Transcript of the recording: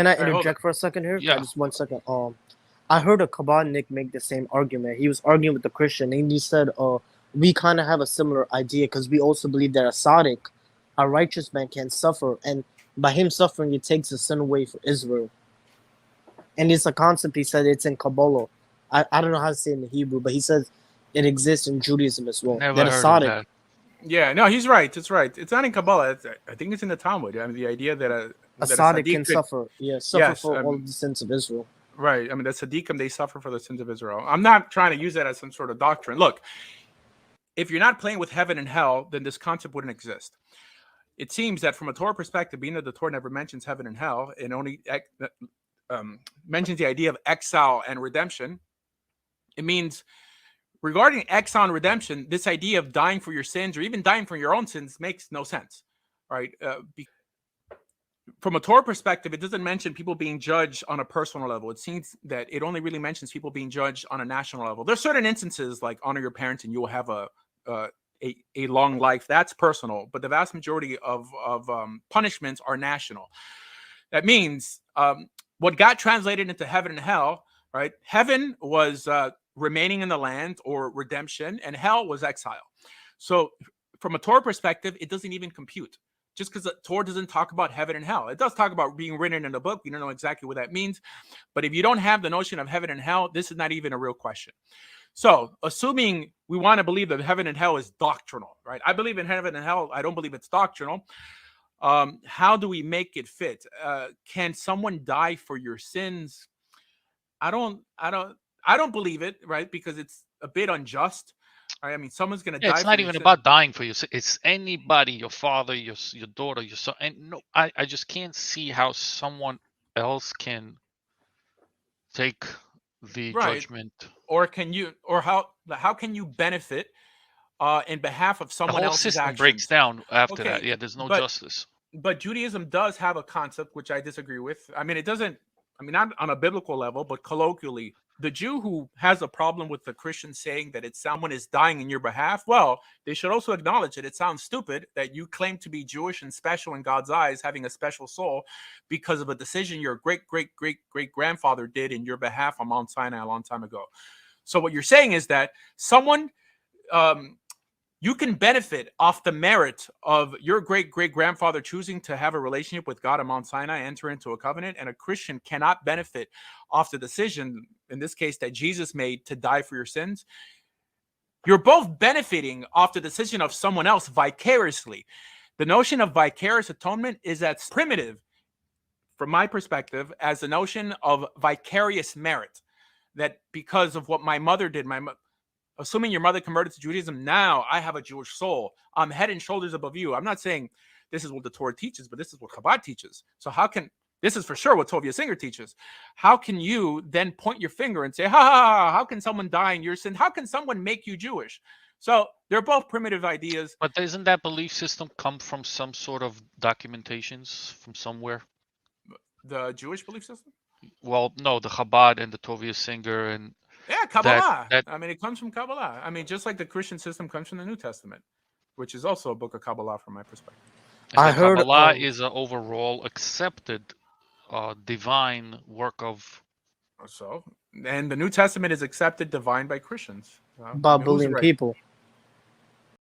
Can I All right, hold on. interject for a second here? Yeah. Just 1 second. I heard a Kabbalah make the same argument. He was arguing with the Christian, and he said, we kind of have a similar idea because we also believe that a righteous man, can suffer, and by him suffering, it takes the sin away for Israel. And it's a concept. He said it's in Kabbalah. I don't know how to say it in Hebrew, but he says it exists in Judaism as well. Never that heard Asadic, of that. Yeah, no, he's right. It's right. It's not in Kabbalah. I think it's in the Talmud. I mean, the idea that a Asadic can could, suffer. Yeah, suffer yes, for all of the sins of Israel. Right. I mean, the Tzaddikim, they suffer for the sins of Israel. I'm not trying to use that as some sort of doctrine. Look, if you're not playing with heaven and hell, then this concept wouldn't exist. It seems that from a Torah perspective, being that the Torah never mentions heaven and hell, it only mentions the idea of exile and redemption. It means regarding exile and redemption, this idea of dying for your sins or even dying for your own sins makes no sense, right? From a Torah perspective, it doesn't mention people being judged on a personal level. It seems that it only really mentions people being judged on a national level. There's certain instances like honor your parents and you will have a long life. That's personal, but the vast majority of punishments are national. That means what got translated into heaven and hell, right? Heaven was remaining in the land or redemption, and hell was exile. So from a Torah perspective, it doesn't even compute. Just because the Torah doesn't talk about heaven and hell. It does talk about being written in a book. We don't know exactly what that means. But if you don't have the notion of heaven and hell, this is not even a real question. So assuming we want to believe that heaven and hell is doctrinal, right? I believe in heaven and hell. I don't believe it's doctrinal. How do we make it fit? Can someone die for your sins? I don't believe it, right? Because it's a bit unjust. Right? I mean, someone's going to die. It's not even about dying for you. It's anybody, your father, your daughter, your son. And no, I just can't see how someone else can take the judgment. Or can you, or how can you benefit in behalf of someone else's actions? The whole system actions? breaks down after that. Yeah, there's no justice. But Judaism does have a concept which I disagree with. I mean, it doesn't. I mean, not on a biblical level, but colloquially, the Jew who has a problem with the Christian saying that it's someone is dying in your behalf, well, they should also acknowledge that it sounds stupid that you claim to be Jewish and special in God's eyes, having a special soul because of a decision your great-great-great-great-grandfather did in your behalf on Mount Sinai a long time ago. So what you're saying is that someone, you can benefit off the merit of your great-great-grandfather choosing to have a relationship with God on Mount Sinai, enter into a covenant, and a Christian cannot benefit off the decision, in this case, that Jesus made to die for your sins. You're both benefiting off the decision of someone else vicariously. The notion of vicarious atonement is as primitive, from my perspective, as the notion of vicarious merit. That because of what my mother did, assuming your mother converted to Judaism, now I have a Jewish soul. I'm head and shoulders above you. I'm not saying this is what the Torah teaches, but this is what Chabad teaches. So this is for sure what Tovia Singer teaches. How can you then point your finger and say, how can someone die in your sin? How can someone make you Jewish? So they're both primitive ideas. But doesn't that belief system come from some sort of documentations from somewhere? The Jewish belief system? Well, no, the Chabad and the Tovia Singer and yeah, Kabbalah. I mean, it comes from Kabbalah. I mean, just like the Christian system comes from the New Testament, which is also a book of Kabbalah from my perspective. I heard Kabbalah is an overall accepted divine work of. So, and the New Testament is accepted divine by Christians. By billion people.